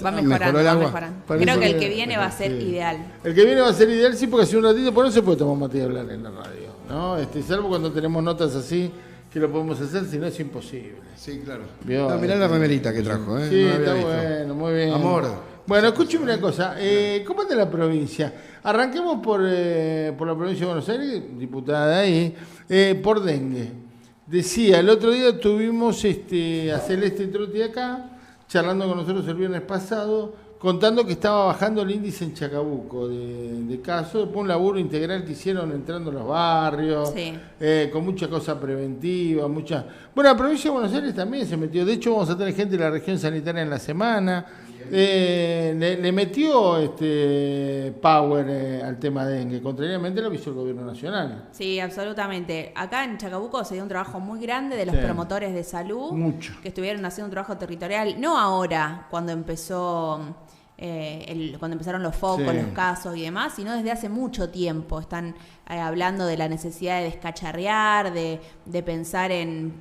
Va mejorando, el va agua. mejorando. Parece Creo que el que- que viene va a ser ideal. El que viene va a ser ideal, sí, porque hace un ratito, por no se puede tomar mate y hablar en la radio, ¿no? Salvo cuando tenemos notas así, que lo podemos hacer, si no es imposible. Sí, claro. Vio, No, mirá la remerita que trajo, ¿eh? Sí, No la había está visto. bueno, muy bien. Amor. Bueno, escúcheme una cosa, ¿cómo anda la provincia? Arranquemos por la provincia de Buenos Aires, diputada de ahí, por dengue. Decía, el otro día tuvimos a Celeste Trotti acá, charlando con nosotros el viernes pasado, contando que estaba bajando el índice en Chacabuco de casos, después un laburo integral que hicieron entrando a los barrios, Sí. con mucha cosa preventiva, mucha... Bueno, la provincia de Buenos Aires también se metió, de hecho vamos a tener gente de la región sanitaria en la semana, le metió power al tema dengue, contrariamente lo que hizo el gobierno nacional. Sí, absolutamente. Acá en Chacabuco se dio un trabajo muy grande de los Sí. promotores de salud, Mucho. que estuvieron haciendo un trabajo territorial, no ahora, cuando cuando empezaron los focos, Sí. los casos y demás, sino desde hace mucho tiempo. Están hablando de la necesidad de descacharrear, de pensar en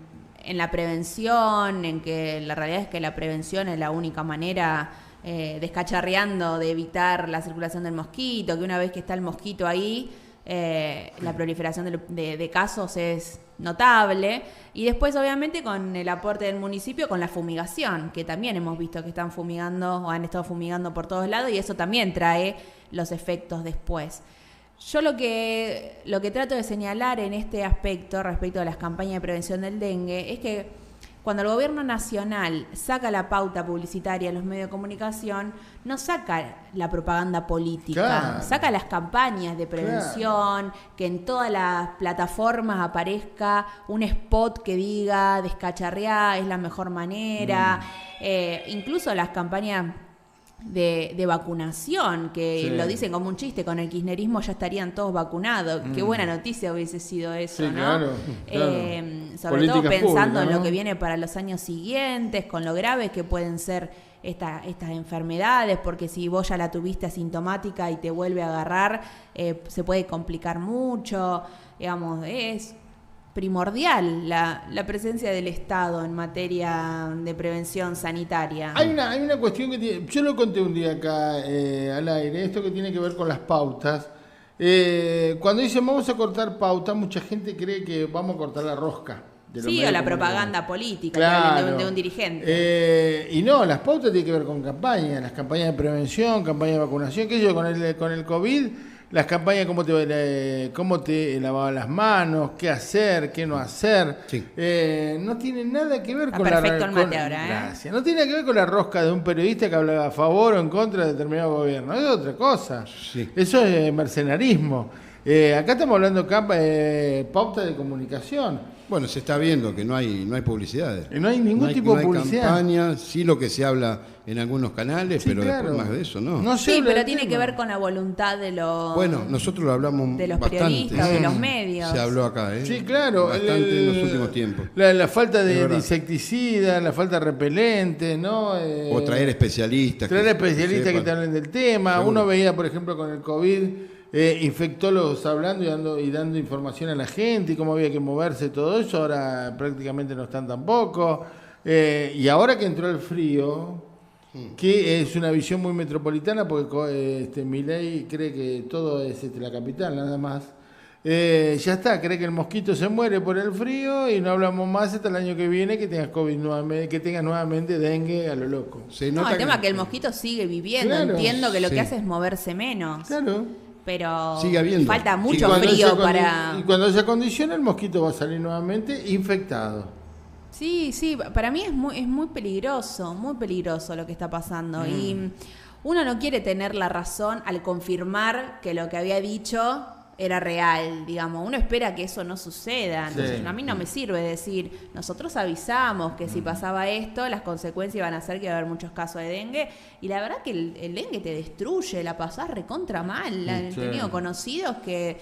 la prevención, en que la realidad es que la prevención es la única manera, descacharreando, de evitar la circulación del mosquito, que una vez que está el mosquito ahí, la proliferación de casos es notable. Y después, obviamente, con el aporte del municipio, con la fumigación, que también hemos visto que están fumigando o han estado fumigando por todos lados, y eso también trae los efectos después. Yo lo que trato de señalar en este aspecto, respecto a las campañas de prevención del dengue, es que cuando el gobierno nacional saca la pauta publicitaria en los medios de comunicación, no saca la propaganda política, Claro. saca las campañas de prevención, que en todas las plataformas aparezca un spot que diga descacharrear es la mejor manera, incluso las campañas de vacunación, que Sí. lo dicen como un chiste, con el kirchnerismo ya estarían todos vacunados. Qué buena noticia hubiese sido eso, Sí, ¿no? claro. Sobre Políticas todo pensando públicas, en lo ¿no? que viene para los años siguientes, con lo graves que pueden ser estas enfermedades, porque si vos ya la tuviste asintomática y te vuelve a agarrar, se puede complicar mucho. Digamos, es primordial la presencia del Estado en materia de prevención sanitaria. Hay una cuestión que tiene, yo lo conté un día acá al aire, esto que tiene que ver con las pautas. Cuando dicen vamos a cortar pauta, mucha gente cree que vamos a cortar la rosca. De los Sí, medios o la de comunicación. propaganda política Claro. de un dirigente. Y no, las pautas tienen que ver con campañas, las campañas de prevención, campañas de vacunación, que yo con el COVID, las campañas cómo te lavaban las manos, qué hacer, qué no hacer, Sí. no tiene nada que ver Está con perfecto el con- mate ahora, ¿eh? Gracias. No tiene nada que ver con la rosca de un periodista que hablaba a favor o en contra de determinado gobierno, es otra cosa. Sí. Eso es mercenarismo. Acá estamos hablando pauta de comunicación. Bueno, se está viendo que no hay publicidades. No hay ningún tipo de publicidad. Campaña, sí lo que se habla en algunos canales, Sí, pero claro. después más de eso, ¿no? No se Sí, habla pero del tiene tema. que ver con la voluntad de los... Bueno, nosotros lo hablamos de los bastante. periodistas, de los medios. Se habló acá, ¿eh? Sí, claro. Bastante en los últimos tiempos. La falta Es de verdad. insecticidas, la falta de repelentes, ¿no? O traer especialistas. Traer que especialistas que sepan. te hablen del tema. Seguro. Uno veía, por ejemplo, con el COVID, infectólogos hablando y dando información a la gente y cómo había que moverse, todo eso. Ahora prácticamente no están tampoco. Y ahora que entró el frío, que es una visión muy metropolitana, porque Milei cree que todo es la capital, nada más. Ya está, cree que el mosquito se muere por el frío y no hablamos más hasta el año que viene que tengas COVID nuevamente, que tengas nuevamente dengue a lo loco. Se No, nota el tema es que el mosquito sigue viviendo. Claro. Entiendo que lo Sí. que hace es moverse menos. Claro. Pero Sigue habiendo. falta Y mucho cuando frío se para... Y cuando se acondiciona, el mosquito va a salir nuevamente infectado. Sí, para mí es muy peligroso lo que está pasando. Y uno no quiere tener la razón al confirmar que lo que había dicho era real, digamos. Uno espera que eso no suceda. Entonces, Sí. a mí no me sirve decir, nosotros avisamos que si pasaba esto, las consecuencias iban a ser que iba a haber muchos casos de dengue. Y la verdad que el dengue te destruye, la pasás recontra mal. He Sí. tenido conocidos que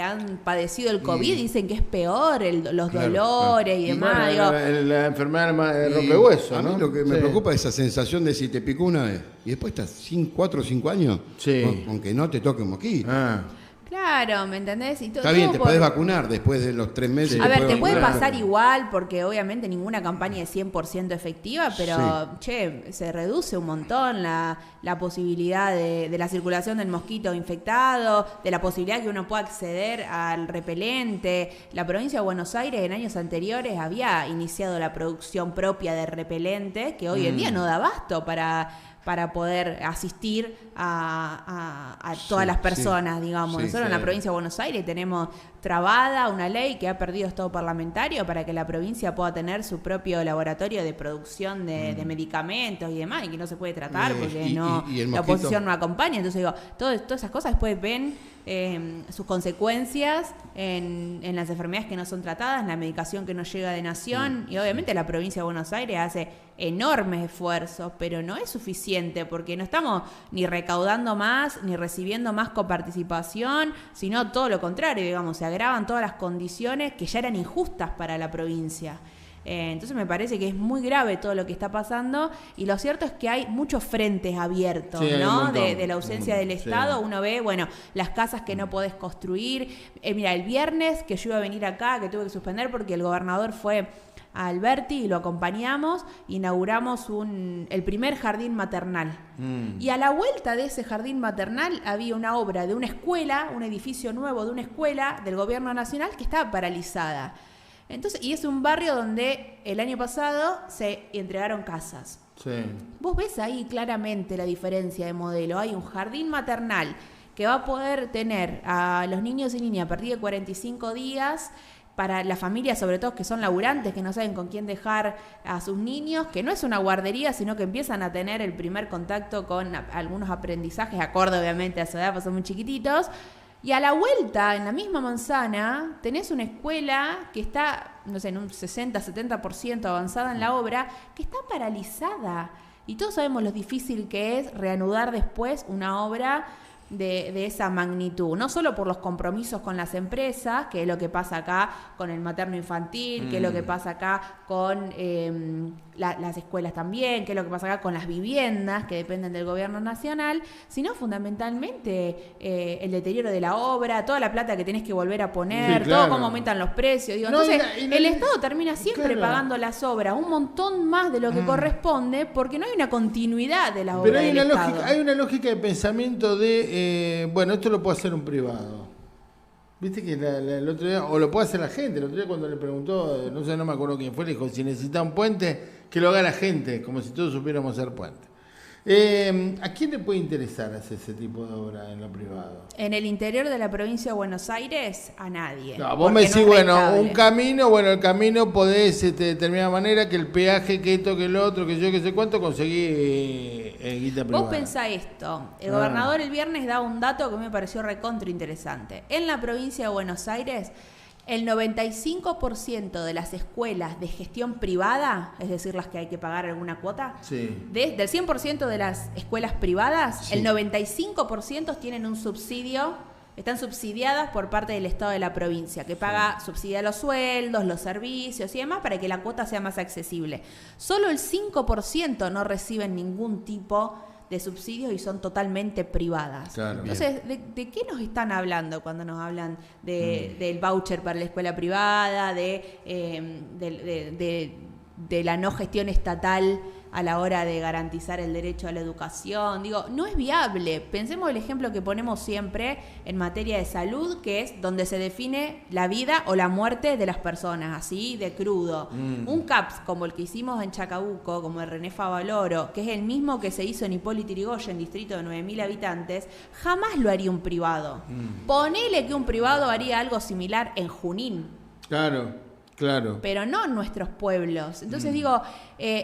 han padecido el COVID, dicen que es peor, los Claro, dolores y claro. demás. Bueno, digo, la enfermedad de Y rompehueso, a mí ¿no? lo que me Sí. preocupa es esa sensación de si te picó una vez y después estás 4 o 5 años Sí. con que no te toque un mosquito. Ah. Claro, ¿me entendés? Está bien, te podés vacunar después de los 3 meses. A ver, te puede vacunar. pasar igual, porque obviamente ninguna campaña es 100% efectiva, pero, se reduce un montón la posibilidad de la circulación del mosquito infectado, de la posibilidad que uno pueda acceder al repelente. La provincia de Buenos Aires en años anteriores había iniciado la producción propia de repelente, que hoy en día no da abasto para poder asistir a todas las personas, digamos. Sí, Nosotros en la provincia de Buenos Aires tenemos trabada una ley que ha perdido estado parlamentario para que la provincia pueda tener su propio laboratorio de producción de medicamentos y demás, y que no se puede tratar porque ¿Y el la mosquito? oposición no acompaña. Entonces digo, todas esas cosas después ven sus consecuencias en las enfermedades que no son tratadas, en la medicación que no llega de nación, y obviamente la provincia de Buenos Aires hace enormes esfuerzos, pero no es suficiente porque no estamos ni recaudando más ni recibiendo más coparticipación, sino todo lo contrario, digamos, se agravan todas las condiciones que ya eran injustas para la provincia. Entonces me parece que es muy grave todo lo que está pasando, y lo cierto es que hay muchos frentes abiertos, ¿no? De la ausencia del Estado. Uno ve, bueno, las casas que no podés construir. Mira, el viernes que yo iba a venir acá, que tuve que suspender porque el gobernador fue a Alberti y lo acompañamos, inauguramos el primer jardín maternal. Y a la vuelta de ese jardín maternal había una obra de una escuela, un edificio nuevo de una escuela del gobierno nacional que estaba paralizada. Entonces, y es un barrio donde el año pasado se entregaron casas. Sí. Vos ves ahí claramente la diferencia de modelo. Hay un jardín maternal que va a poder tener a los niños y niñas a partir de 45 días, para las familias, sobre todo que son laburantes, que no saben con quién dejar a sus niños, que no es una guardería, sino que empiezan a tener el primer contacto con algunos aprendizajes, acorde obviamente a su edad, pues son muy chiquititos. Y a la vuelta, en la misma manzana, tenés una escuela que está, no sé, en un 60-70% avanzada en la obra, que está paralizada. Y todos sabemos lo difícil que es reanudar después una obra de esa magnitud, no solo por los compromisos con las empresas, que es lo que pasa acá con el materno infantil, que es lo que pasa acá con las escuelas también, que es lo que pasa acá con las viviendas que dependen del gobierno nacional, sino fundamentalmente el deterioro de la obra, toda la plata que tenés que volver a poner, sí, claro, todo cómo aumentan los precios. Digo, no, entonces el Estado termina siempre claro, pagando las obras un montón más de lo que corresponde, porque no hay una continuidad de las obras. Pero hay del una Estado. lógica, hay una lógica de pensamiento de bueno, esto lo puede hacer un privado. Viste que el otro día, o lo puede hacer la gente. El otro día cuando le preguntó, no me acuerdo quién fue, le dijo, si necesita un puente, que lo haga la gente, como si todos supiéramos hacer puentes. ¿A quién le puede interesar hacer ese tipo de obra en lo privado? En el interior de la provincia de Buenos Aires, a nadie. No, vos me decís, bueno, un camino, el camino podés de determinada manera que el peaje, que esto, que el otro, que yo, que sé cuánto, conseguí guita privada. Vos pensá esto, el gobernador el viernes da un dato que me pareció recontra interesante. En la provincia de Buenos Aires, el 95% de las escuelas de gestión privada, es decir, las que hay que pagar alguna cuota, del 100% de las escuelas privadas, el 95% tienen un subsidio, están subsidiadas por parte del Estado de la provincia, que subsidia los sueldos, los servicios y demás para que la cuota sea más accesible. Solo el 5% no reciben ningún tipo de subsidios y son totalmente privadas. Claro, entonces, ¿de qué nos están hablando cuando nos hablan del voucher para la escuela privada, de la no gestión estatal a la hora de garantizar el derecho a la educación? Digo, no es viable. Pensemos el ejemplo que ponemos siempre en materia de salud, que es donde se define la vida o la muerte de las personas, así de crudo. Un CAPS como el que hicimos en Chacabuco, como el René Favaloro, que es el mismo que se hizo en Hipólito Yrigoyen, distrito de 9.000 habitantes, jamás lo haría un privado. Ponele que un privado haría algo similar en Junín. Claro. Pero no en nuestros pueblos. Entonces digo,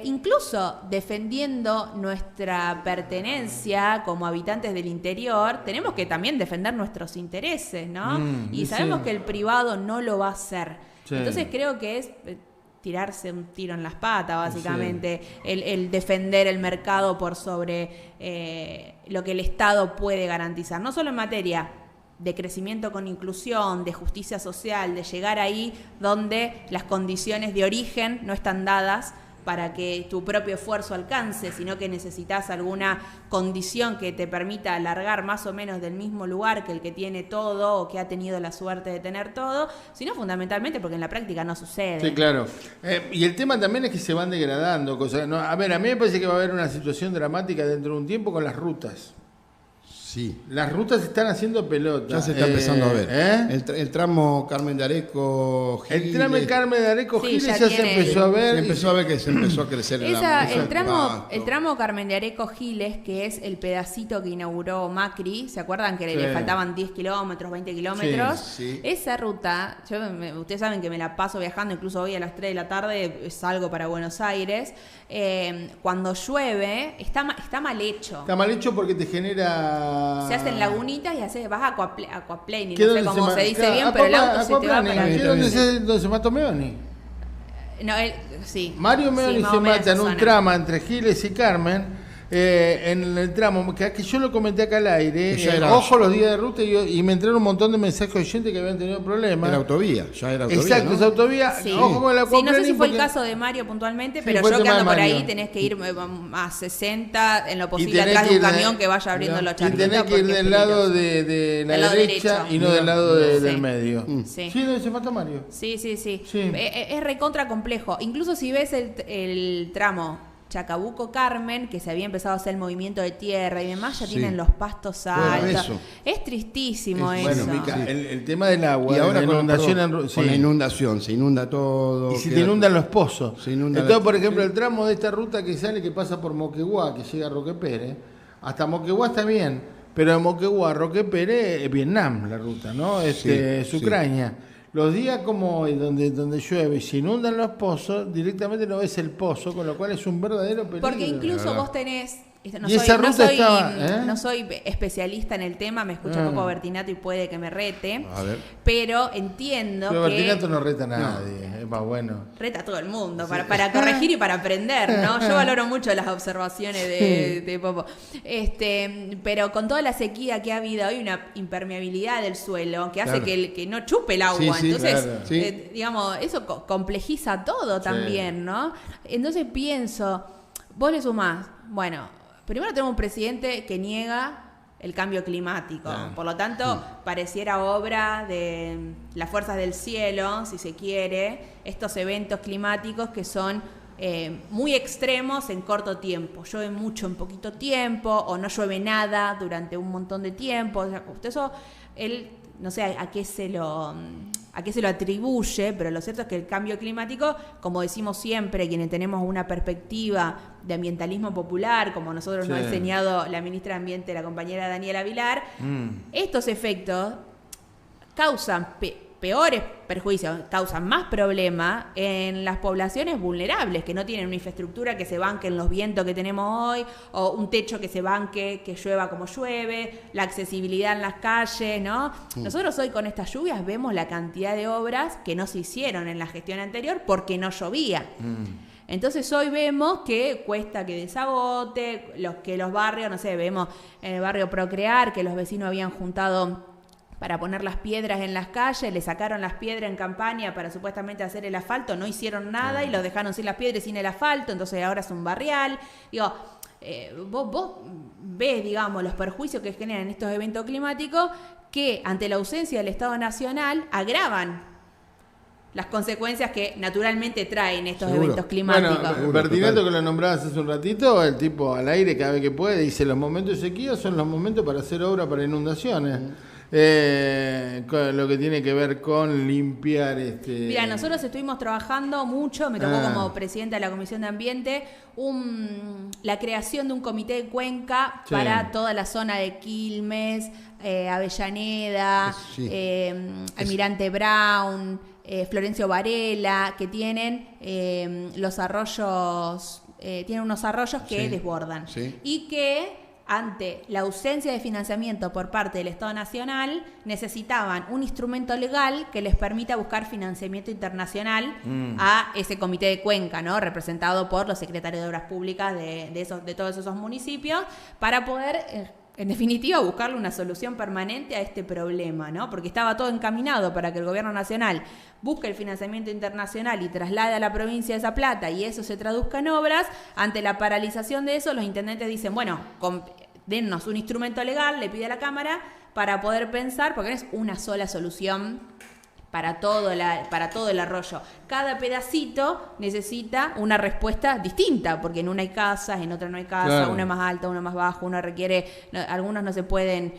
incluso defendiendo nuestra pertenencia como habitantes del interior, tenemos que también defender nuestros intereses, ¿no? Y sabemos que el privado no lo va a hacer. Entonces creo que es tirarse un tiro en las patas, básicamente, el defender el mercado por sobre lo que el Estado puede garantizar, no solo en materia de crecimiento con inclusión, de justicia social, de llegar ahí donde las condiciones de origen no están dadas para que tu propio esfuerzo alcance, sino que necesitas alguna condición que te permita largar más o menos del mismo lugar que el que tiene todo o que ha tenido la suerte de tener todo, sino fundamentalmente porque en la práctica no sucede. Sí, claro. Y el tema también es que se van degradando cosas. No, a ver, a mí me parece que va a haber una situación dramática dentro de un tiempo con las rutas. Sí. Las rutas se están haciendo pelota. Ya se está empezando a ver. El tramo Carmen de Areco, Giles. El tramo Carmen de Areco, Sí, Giles ya se tiene- empezó a ver. Se empezó a ver que se empezó a crecer el pasto. tramo Carmen de Areco Giles, que es el pedacito que inauguró Macri, ¿se acuerdan que Sí. le faltaban 10 kilómetros, 20 kilómetros? Sí. Esa ruta, ustedes saben que me la paso viajando, incluso hoy a las 3 de la tarde salgo para Buenos Aires. Cuando llueve, está mal hecho. Está mal hecho porque te genera... Se hacen lagunitas y vas a aquaplaning, ¿Qué no sé dónde cómo se dice bien, pero el auto se te va para... ¿Qué donde se mató Meoni? No, sí. Mario Meoni Sí, más se o menos mata en esa un zona. tramo entre Giles y Carmen. En el tramo, que yo lo comenté acá al aire, Que ya era- ojo los días de ruta y me entraron un montón de mensajes de gente que habían tenido problemas. Era autovía, ya era autovía. Exacto, ¿no? es autovía. Sí. Ojo con el Sí, no sé si fue el porque- caso de Mario puntualmente, Sí, pero fue el yo que tema ando de por ahí Mario. tenés que ir a 60 en lo y posible tenés atrás que de un ir camión que vaya abriendo los y charquitos. tenés que ir porque es del lado peligroso. de la Del lado derecha derecho. y no del lado Sí. del medio. Sí. Sí, donde se mata Mario. Sí. Sí. Es recontra complejo. Incluso si ves el tramo Chacabuco-Carmen, que se había empezado a hacer el movimiento de tierra y demás, ya Sí. tienen los pastos Bueno, altos. eso. Es tristísimo Es- eso. Bueno, Mica, Sí. el tema del agua, Y ahora la con, inundación, perdón, sí. con la inundación, se inunda todo. Y si te queda- inundan los pozos. Se inunda Entonces, la- por ejemplo, el tramo de esta ruta que sale, que pasa por Moquegua, que llega a Roque Pérez, hasta Moquegua está bien, pero de Moquegua a Roque Pérez es Vietnam la ruta, ¿no? Es Sí. Ucrania. Los días como hoy, donde llueve y se inundan los pozos, directamente no ves el pozo, con lo cual es un verdadero peligro. Porque incluso verdad. vos tenés... No Y esa soy, no, ruta soy, estaba, ¿eh? no soy especialista en el tema, me escucha Ah. poco Bertinato y puede que me rete, A ver. pero entiendo Pero que Bertinato no reta a nadie, es más bueno. reta a todo el mundo para corregir y para aprender, ¿no? Yo valoro mucho las observaciones de Popo. Pero con toda la sequía que ha habido, hay una impermeabilidad del suelo que hace Claro. que no chupe el agua. Sí, sí, Entonces, claro. Sí. digamos, eso complejiza todo también, ¿no? Entonces pienso, vos le sumás, bueno, primero tenemos un presidente que niega el cambio climático. Por lo tanto, pareciera obra de las fuerzas del cielo, si se quiere, estos eventos climáticos que son muy extremos en corto tiempo. Llueve mucho en poquito tiempo o no llueve nada durante un montón de tiempo. O sea, eso, él, no sé a qué se lo atribuye, pero lo cierto es que el cambio climático, como decimos siempre, quienes tenemos una perspectiva de ambientalismo popular, como nosotros nos ha Sí. enseñado la ministra de Ambiente, la compañera Daniela Vilar, estos efectos causan peores perjuicios, causan más problemas en las poblaciones vulnerables, que no tienen una infraestructura que se banque en los vientos que tenemos hoy, o un techo que se banque, que llueva como llueve, la accesibilidad en las calles, ¿no? Nosotros hoy con estas lluvias vemos la cantidad de obras que no se hicieron en la gestión anterior porque no llovía. Entonces hoy vemos que cuesta que desagote, los barrios, no sé, vemos en el barrio Procrear que los vecinos habían juntado para poner las piedras en las calles, le sacaron las piedras en campaña para supuestamente hacer el asfalto, no hicieron nada y los dejaron sin las piedras y sin el asfalto, entonces ahora es un barrial. Digo, vos ves, digamos, los perjuicios que generan estos eventos climáticos que ante la ausencia del Estado Nacional agravan las consecuencias que naturalmente traen estos Seguro. eventos climáticos. Bueno, Bertinato, que lo nombrabas hace un ratito, el tipo al aire cada vez que puede dice los momentos de sequía son los momentos para hacer obra para inundaciones. Con lo que tiene que ver con limpiar Mira, nosotros estuvimos trabajando mucho, me tocó como presidenta de la Comisión de Ambiente, la creación de un comité de cuenca Sí. para toda la zona de Quilmes, Avellaneda, Sí. Almirante Brown, Florencio Varela, que tienen los arroyos, tienen unos arroyos que Sí. desbordan. Sí. Y que ante la ausencia de financiamiento por parte del Estado Nacional, necesitaban un instrumento legal que les permita buscar financiamiento internacional a ese comité de cuenca, ¿no? Representado por los secretarios de Obras Públicas de todos esos municipios, para poder en definitiva, buscarle una solución permanente a este problema, ¿no? Porque estaba todo encaminado para que el gobierno nacional busque el financiamiento internacional y traslade a la provincia esa plata y eso se traduzca en obras. Ante la paralización de eso, los intendentes dicen, bueno, dennos un instrumento legal, le pide a la Cámara, para poder pensar, porque no es una sola solución para todo el arroyo. Cada pedacito necesita una respuesta distinta, porque en una hay casas, en otra no hay casa, claro. Una es más alta, una más baja, una requiere, algunos no se pueden,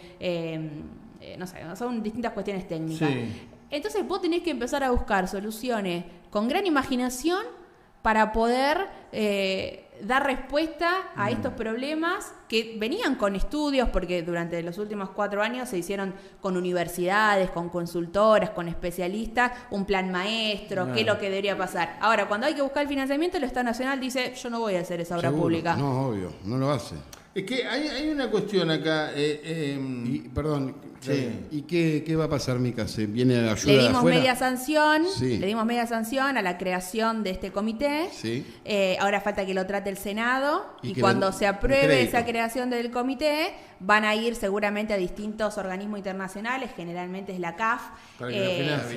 no sé, son distintas cuestiones técnicas. Sí. Entonces vos tenés que empezar a buscar soluciones con gran imaginación para poder dar respuesta a estos problemas que venían con estudios, porque durante los últimos 4 años se hicieron con universidades, con consultoras, con especialistas, un plan maestro, qué es lo que debería pasar. Ahora, cuando hay que buscar el financiamiento, el Estado Nacional dice, yo no voy a hacer esa obra pública. No, obvio, no lo hace. Es que hay una cuestión acá. Perdón, sí. ¿Y qué va a pasar, Mica? ¿Se viene ayuda le dimos de afuera? Le dimos media sanción a la creación de este comité. Sí. Ahora falta que lo trate el Senado y cuando se apruebe esa creación del comité, van a ir seguramente a distintos organismos internacionales, generalmente es la CAF,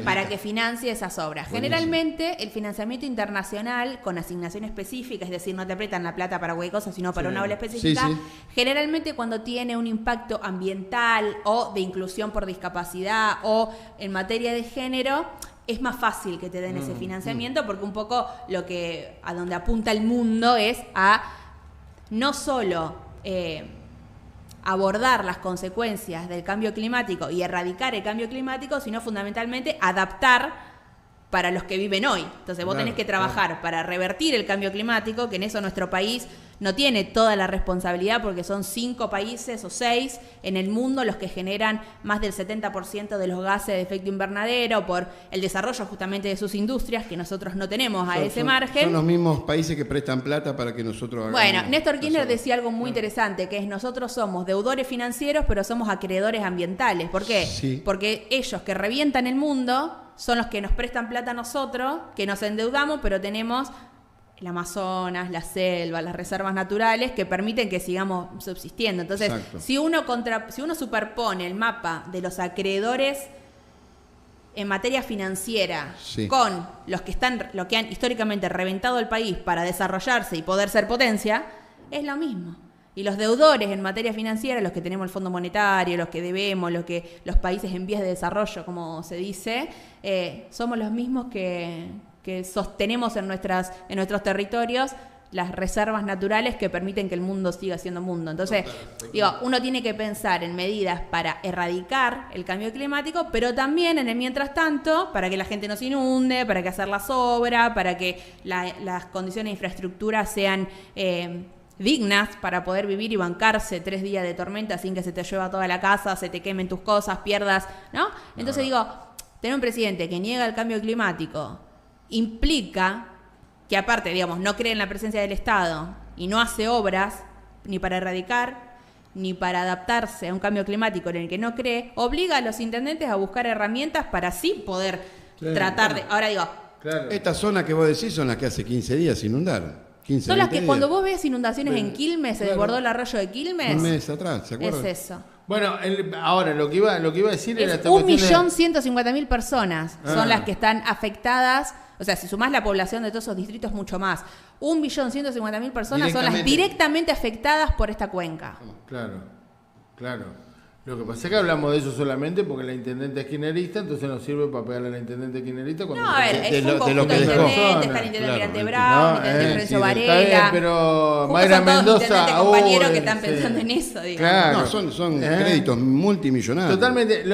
para que financie esas obras. Buenísimo. Generalmente el financiamiento internacional con asignación específica, es decir, no te apretan la plata para cualquier cosa, sino para una obra específica, generalmente cuando tiene un impacto ambiental o de inclusión por discapacidad o en materia de género, es más fácil que te den ese financiamiento, porque un poco a donde apunta el mundo es a no solo abordar las consecuencias del cambio climático y erradicar el cambio climático, sino fundamentalmente adaptar para los que viven hoy. Entonces vos tenés que trabajar para revertir el cambio climático, que en eso nuestro país no tiene toda la responsabilidad, porque son 5 países o 6 en el mundo los que generan más del 70% de los gases de efecto invernadero por el desarrollo justamente de sus industrias, que nosotros no tenemos a ese margen. Son los mismos países que prestan plata para que nosotros hagamos. Bueno, Néstor Kirchner decía algo muy interesante, que es nosotros somos deudores financieros, pero somos acreedores ambientales. ¿Por qué? Sí. Porque ellos que revientan el mundo son los que nos prestan plata a nosotros, que nos endeudamos, pero tenemos el Amazonas, la selva, las reservas naturales que permiten que sigamos subsistiendo. Entonces, si uno superpone el mapa de los acreedores en materia financiera con los que han históricamente reventado el país para desarrollarse y poder ser potencia, es lo mismo. Y los deudores en materia financiera, los que tenemos el Fondo Monetario, los que debemos, los países en vías de desarrollo, como se dice, somos los mismos que sostenemos en nuestros territorios las reservas naturales que permiten que el mundo siga siendo mundo. Entonces, uno tiene que pensar en medidas para erradicar el cambio climático, pero también en el mientras tanto, para que la gente no se inunde, para que hacer las obras, para que las condiciones de infraestructura sean dignas para poder vivir y bancarse 3 días de tormenta sin que se te llueva toda la casa, se te quemen tus cosas, pierdas, ¿no? Entonces tener un presidente que niega el cambio climático implica que aparte, no cree en la presencia del Estado y no hace obras ni para erradicar ni para adaptarse a un cambio climático en el que no cree, obliga a los intendentes a buscar herramientas para así poder tratar de... Ahora estas zonas que vos decís son las que hace 15 días se inundaron. Son las que cuando vos ves inundaciones en Quilmes, se desbordó el arroyo de Quilmes. Un mes atrás, ¿se acuerdan? Es eso. Bueno, ahora lo que iba a decir era... 1.150.000 personas son las que están afectadas. O sea, si sumás la población de todos esos distritos, mucho más. 1.150.000 personas son las directamente afectadas por esta cuenca. Claro. Lo que pasa es que hablamos de eso solamente porque la intendente es kirchnerista, entonces nos sirve para pegarle a la intendente kirchnerista. Es un conjunto de intendentes, está el intendente Mirante Brown, el intendente Florencio Varela. Está bien, pero Mayra Mendoza... compañeros que están pensando en eso, Claro. No, son créditos multimillonarios. Totalmente.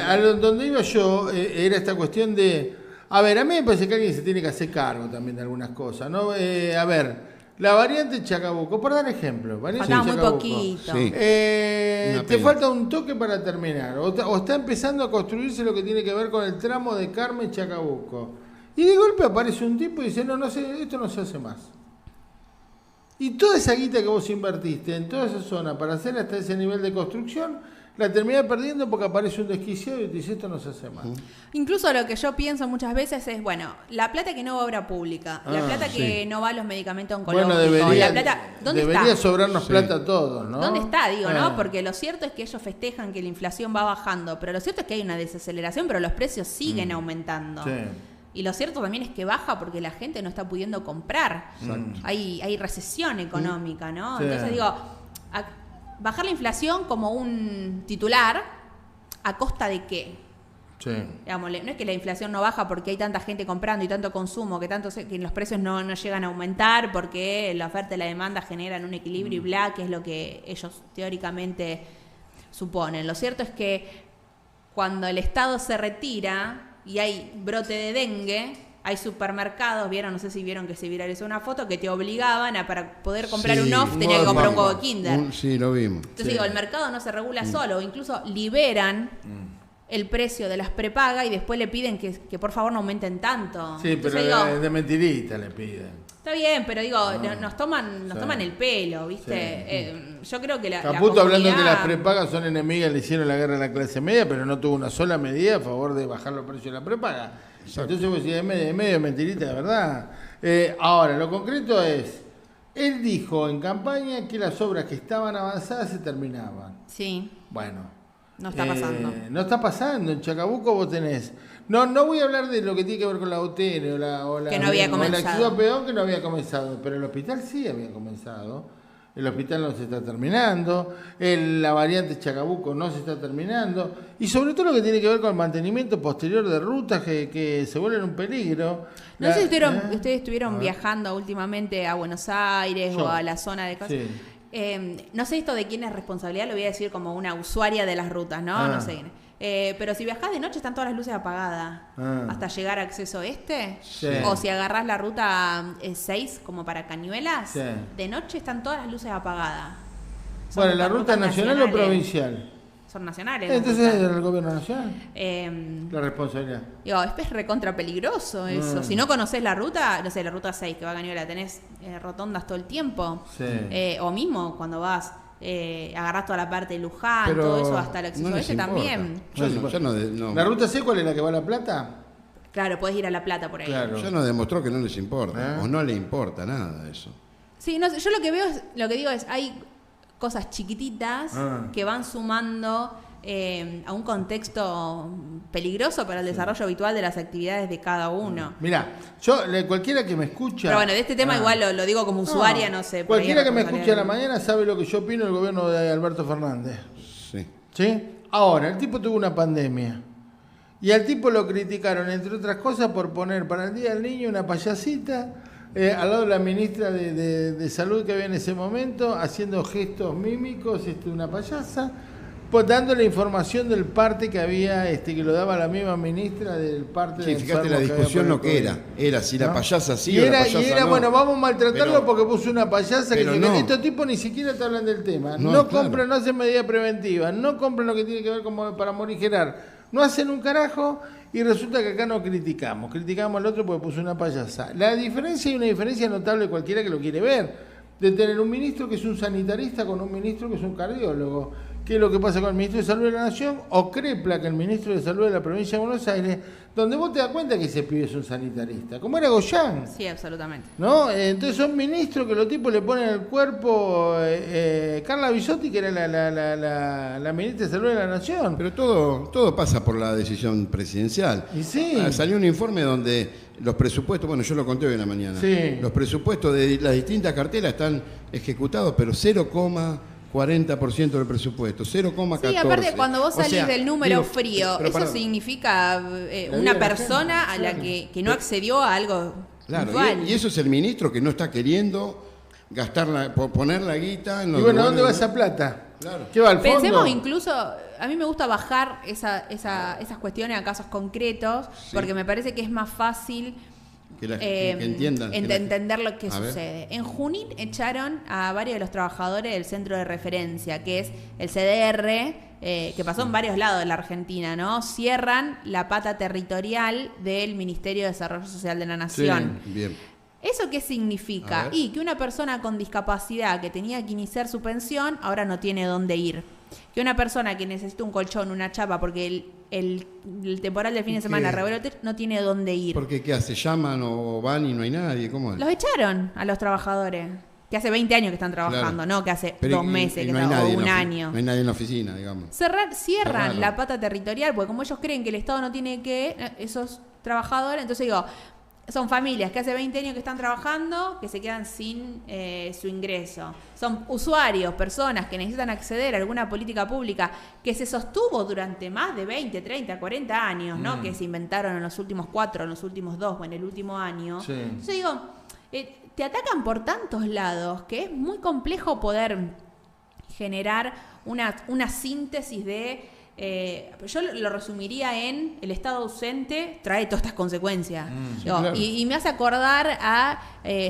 A donde iba yo era esta cuestión de... A ver, a mí me parece que alguien se tiene que hacer cargo también de algunas cosas, ¿no? La variante Chacabuco, por dar ejemplo. Faltaba muy poquito. Sí. Te falta un toque para terminar. O está empezando a construirse lo que tiene que ver con el tramo de Carmen Chacabuco. Y de golpe aparece un tipo y dice, no sé, esto no se hace más. Y toda esa guita que vos invertiste en toda esa zona para hacer hasta ese nivel de construcción, la terminás perdiendo porque aparece un desquiciado y te dice esto no se hace más. Incluso lo que yo pienso muchas veces es, bueno, la plata que no va a obra pública, la plata que no va a los medicamentos oncológicos, debería, la plata, ¿dónde debería está? sobrarnos plata a todos, ¿no? ¿Dónde está? Digo, ¿no? Porque lo cierto es que ellos festejan que la inflación va bajando, pero lo cierto es que hay una desaceleración, pero los precios siguen aumentando. Sí. Y lo cierto también es que baja porque la gente no está pudiendo comprar. Hay recesión económica, ¿no? Sí. Entonces digo, bajar la inflación como un titular, ¿a costa de qué? Sí. Digamos, no es que la inflación no baja porque hay tanta gente comprando y tanto consumo, que los precios no llegan a aumentar porque la oferta y la demanda generan un equilibrio y bla, que es lo que ellos teóricamente suponen. Lo cierto es que cuando el Estado se retira y hay brote de dengue, hay supermercados, no sé si vieron que se viralizó una foto, que te obligaban para poder comprar un off, tenía que comprar un huevo Kinder. Sí, lo vimos. Entonces digo, el mercado no se regula solo, incluso liberan el precio de las prepagas y después le piden que por favor no aumenten tanto. Sí, entonces, pero digo, de mentirita le piden. Está bien, pero digo, nos toman el pelo, ¿viste? Sí. Yo creo que la Caputo comunidad... hablando que las prepagas son enemigas, le hicieron la guerra a la clase media, pero no tuvo una sola medida a favor de bajar los precios de la prepaga. Exacto. Entonces vos decís, es medio mentirita, de verdad. Ahora, lo concreto es, él dijo en campaña que las obras que estaban avanzadas se terminaban. Sí. Bueno. No está pasando. No está pasando. En Chacabuco vos tenés... No voy a hablar de lo que tiene que ver con la UTN o la que no había comenzado. O la Ciudad Peón, que no había comenzado, pero el hospital sí había comenzado. El hospital no se está terminando, la variante Chacabuco no se está terminando, y sobre todo lo que tiene que ver con el mantenimiento posterior de rutas que se vuelven un peligro. No sé si ustedes estuvieron viajando últimamente a Buenos Aires o a la zona de cosas. Sí. No sé esto de quién es responsabilidad, lo voy a decir como una usuaria de las rutas, ¿no? No sé. Pero si viajás de noche están todas las luces apagadas hasta llegar a acceso este. Sí. O si agarrás la ruta 6 como para Cañuelas, de noche están todas las luces apagadas. Bueno, ¿la ruta nacional o provincial? Son nacionales. Entonces es del gobierno nacional. La responsabilidad. Digo, es recontra peligroso eso. Si no conocés la ruta, no sé, la ruta 6 que va a Cañuelas, tenés rotondas todo el tiempo. Sí. O mismo cuando vas... agarrás toda la parte de Luján, pero todo eso hasta el acceso este también. No. ¿La ruta C cuál es la que va a La Plata? Claro, podés ir a La Plata por ahí. Claro. Ya nos demostró que no les importa, o no le importa nada eso. Sí, no sé, yo lo que digo es, hay cosas chiquititas que van sumando a un contexto peligroso para el desarrollo habitual de las actividades de cada uno. Mirá, cualquiera que me escucha... Pero bueno, de este tema igual lo digo como usuaria, no sé. Cualquiera que me escuche a la mañana sabe lo que yo opino del gobierno de Alberto Fernández. ¿Sí? Ahora, el tipo tuvo una pandemia. Y al tipo lo criticaron, entre otras cosas, por poner para el Día del Niño una payasita al lado de la ministra de Salud que había en ese momento, haciendo gestos mímicos, una payasa... Pues dándole información del parte que había, que lo daba la misma ministra del parte de... Sí, fíjate la discusión lo que era si la payasa sí o la payasa no. Y era, bueno, vamos a maltratarlo porque puso una payasa que estos tipos ni siquiera te hablan del tema. No compran, no hacen medidas preventivas, no compran lo que tiene que ver como para morigerar, no hacen un carajo y resulta que acá no criticamos al otro porque puso una payasa. La diferencia, hay una diferencia notable cualquiera que lo quiere ver, de tener un ministro que es un sanitarista con un ministro que es un cardiólogo. ¿Qué es lo que pasa con el ministro de Salud de la Nación? O Crepla, que el ministro de Salud de la provincia de Buenos Aires, donde vos te das cuenta que ese pibe es un sanitarista, como era Goyán. Sí, absolutamente. ¿No? Entonces son ministros que los tipos le ponen el cuerpo. Carla Bisotti, que era la ministra de Salud de la Nación. Pero todo pasa por la decisión presidencial. Y sí. Salió un informe donde los presupuestos, bueno, yo lo conté hoy en la mañana, los presupuestos de las distintas carteras están ejecutados, pero 0,40% del presupuesto, 0,14%. Sí, aparte cuando vos salís del número frío, eso significa una persona a la que no accedió a algo. Claro, y eso es el ministro que no está queriendo poner la guita en los... Y bueno, ¿a dónde va esa plata? Claro. ¿Qué va al fondo? Pensemos incluso, a mí me gusta bajar esas cuestiones a casos concretos, porque me parece que es más fácil... Que entiendan. Entender lo que sucede. En Junín echaron a varios de los trabajadores del centro de referencia, que es el CDR, que pasó en varios lados de la Argentina, ¿no? Cierran la pata territorial del Ministerio de Desarrollo Social de la Nación. Sí, bien. ¿Eso qué significa? Y que una persona con discapacidad que tenía que iniciar su pensión, ahora no tiene dónde ir. Que una persona que necesita un colchón, una chapa, porque el temporal del fin de semana reveló no tiene dónde ir. Porque ¿qué hace? ¿Llaman o van y no hay nadie? ¿Cómo es? Los echaron a los trabajadores. Que hace 20 años que están trabajando, no que hace 2 meses no o un año. No hay nadie en la oficina, digamos. Cierran la pata territorial, porque como ellos creen que el Estado no tiene que, esos trabajadores, entonces digo, son familias que hace 20 años que están trabajando, que se quedan sin su ingreso. Son usuarios, personas que necesitan acceder a alguna política pública que se sostuvo durante más de 20, 30, 40 años, ¿no? Que se inventaron en los últimos 4, en los últimos 2 o en el último año. Sí. Entonces digo, te atacan por tantos lados que es muy complejo poder generar una síntesis de... yo lo resumiría en el Estado ausente trae todas estas consecuencias. Claro. Y me hace acordar a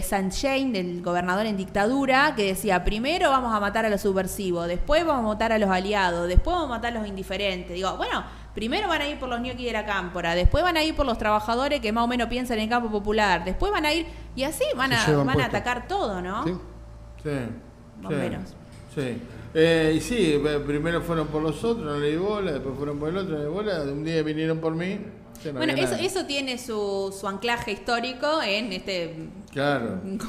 Sanchein, del gobernador en dictadura, que decía, primero vamos a matar a los subversivos, después vamos a matar a los aliados, después vamos a matar a los indiferentes. Digo, bueno, primero van a ir por los ñoquis de la cámpora, después van a ir por los trabajadores que más o menos piensan en el campo popular, después van a ir, y así van a atacar todo, ¿no? Sí. Más o menos. Sí. Y sí, primero fueron por los otros, no le di bola, después fueron por el otro, no le di bola, un día vinieron por mí. Bueno, eso tiene su anclaje histórico en este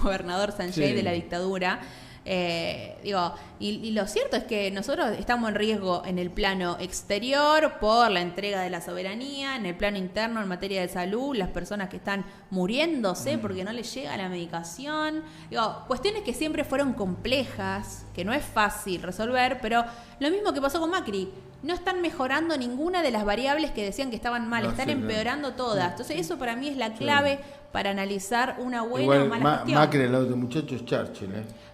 gobernador Sanjay de la dictadura. Y lo cierto es que nosotros estamos en riesgo en el plano exterior por la entrega de la soberanía, en el plano interno en materia de salud, las personas que están muriéndose porque no les llega la medicación. Cuestiones que siempre fueron complejas, que no es fácil resolver, pero lo mismo que pasó con Macri. No están mejorando ninguna de las variables que decían que estaban mal, están empeorando todas. Entonces eso para mí es la clave para analizar una buena o mala gestión. Macri, el otro muchacho, es Churchill,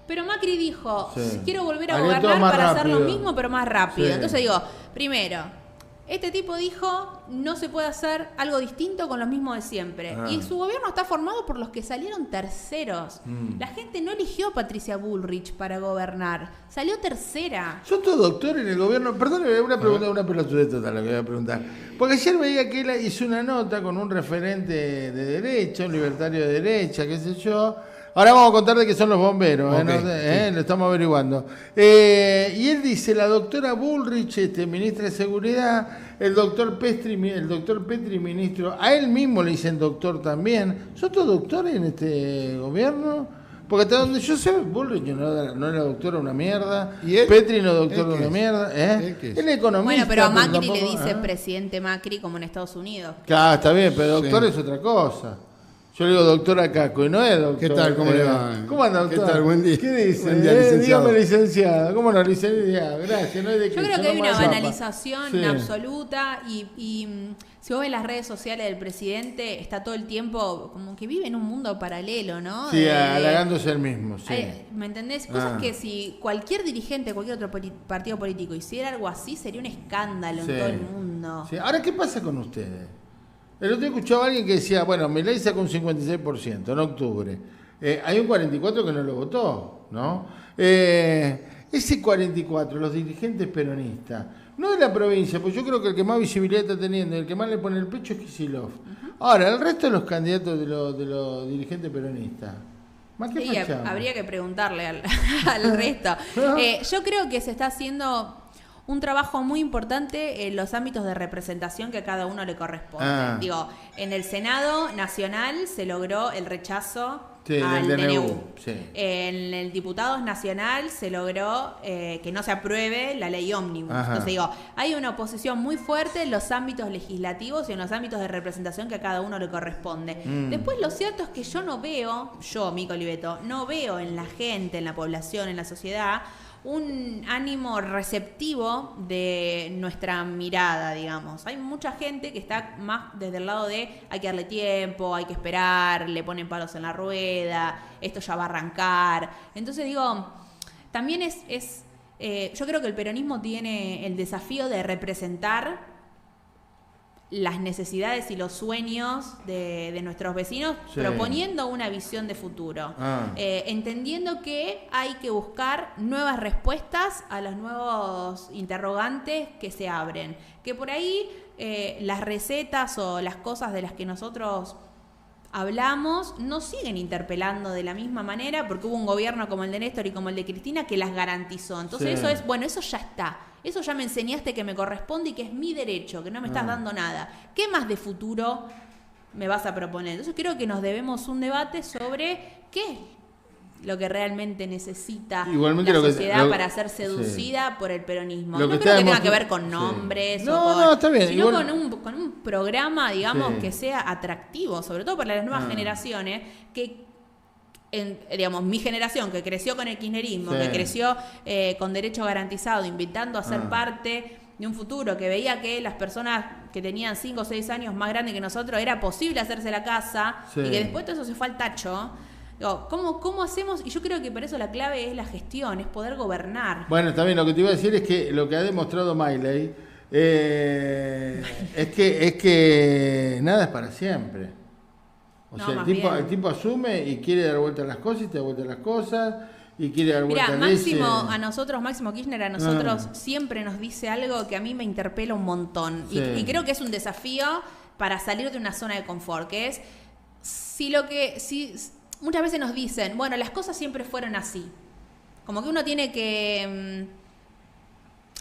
Pero Macri dijo, quiero volver a gobernar para hacer lo mismo pero más rápido. Entonces digo, primero, este tipo dijo, no se puede hacer algo distinto con lo mismo de siempre. Y su gobierno está formado por los que salieron terceros. La gente no eligió a Patricia Bullrich para gobernar, salió tercera. ¿Sos todo doctor en el gobierno? Perdón, una pregunta, una pelotudez total lo que voy a preguntar. Porque ayer veía que él hizo una nota con un referente de derecha, un libertario de derecha, qué sé yo. Ahora vamos a contar de qué son los bomberos, lo estamos averiguando. Y él dice, la doctora Bullrich, ministra de Seguridad, el doctor Petri, ministro, a él mismo le dicen doctor también. ¿Son todos doctores en este gobierno? Porque hasta donde yo sé, Bullrich no era doctora una mierda, ¿y él? Petri no doctor una mierda. Él es economista. Bueno, pero a Macri le dice presidente Macri como en Estados Unidos. Claro, está bien, pero doctor es otra cosa. Yo le digo doctora Caco y no es doctor. ¿Qué tal? ¿Cómo le va? ¿Cómo anda, doctor? ¿Qué tal? Buen día. ¿Qué dice? Buen día, licenciado. Dígame, licenciado. ¿Cómo no, licenciado? Gracias. No es de yo creo que hay una banalización absoluta y si vos ves las redes sociales del presidente, está todo el tiempo como que vive en un mundo paralelo, ¿no? Sí, halagándose el mismo, sí. ¿Me entendés? Cosas que si cualquier dirigente de cualquier otro partido político hiciera algo así, sería un escándalo en todo el mundo. Sí. Ahora, ¿qué pasa con ustedes? El otro día escuchaba a alguien que decía, bueno, Milei sacó un 56% en octubre. Hay un 44% que no lo votó, ¿no? Ese 44%, los dirigentes peronistas, no de la provincia, pues yo creo que el que más visibilidad está teniendo, el que más le pone el pecho es Kicillof. Ahora, el resto de los candidatos de los dirigentes peronistas, ¿más que sí, habría que preguntarle al resto. Yo creo que se está haciendo un trabajo muy importante en los ámbitos de representación que a cada uno le corresponde. Digo, en el Senado Nacional se logró el rechazo al DNU. Sí. En el Diputados Nacional se logró que no se apruebe la ley ómnibus. Entonces digo, hay una oposición muy fuerte en los ámbitos legislativos y en los ámbitos de representación que a cada uno le corresponde. Después lo cierto es que yo no veo, Mico Oliveto, no veo en la gente, en la población, en la sociedad, un ánimo receptivo de nuestra mirada, digamos. Hay mucha gente que está más desde el lado de hay que darle tiempo, hay que esperar, le ponen palos en la rueda, esto ya va a arrancar. Entonces digo, también yo creo que el peronismo tiene el desafío de representar las necesidades y los sueños de nuestros vecinos, proponiendo una visión de futuro, entendiendo que hay que buscar nuevas respuestas a los nuevos interrogantes que se abren, que por ahí las recetas o las cosas de las que nosotros hablamos, nos siguen interpelando de la misma manera porque hubo un gobierno como el de Néstor y como el de Cristina que las garantizó. Entonces eso es, bueno, eso ya está. Eso ya me enseñaste que me corresponde y que es mi derecho, que no me estás dando nada. ¿Qué más de futuro me vas a proponer? Entonces creo que nos debemos un debate sobre qué es lo que realmente necesita igualmente la sociedad para ser seducida por el peronismo. No creo que tenga que ver con nombres está bien. sino con un programa, digamos, que sea atractivo, sobre todo para las nuevas generaciones, que digamos, mi generación que creció con el kirchnerismo, que creció con derecho garantizado, invitando a ser parte de un futuro, que veía que las personas que tenían 5 o 6 años más grandes que nosotros era posible hacerse la casa y que después todo eso se fue al tacho. Digo, ¿cómo hacemos? Y yo creo que para eso la clave es la gestión, es poder gobernar. Bueno, también lo que te iba a decir es que lo que ha demostrado Milei es que nada es para siempre. O sea, el tipo asume y quiere dar vuelta a las cosas y te da vuelta a las cosas y quiere dar vuelta a Máximo Kirchner a nosotros siempre nos dice algo que a mí me interpela un montón. Y creo que es un desafío para salir de una zona de confort, que es muchas veces nos dicen, bueno, las cosas siempre fueron así. Como que uno tiene que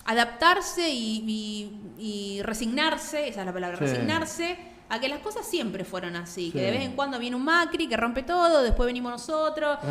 adaptarse y resignarse, esa es la palabra, resignarse a que las cosas siempre fueron así. Que de vez en cuando viene un Macri que rompe todo, después venimos nosotros.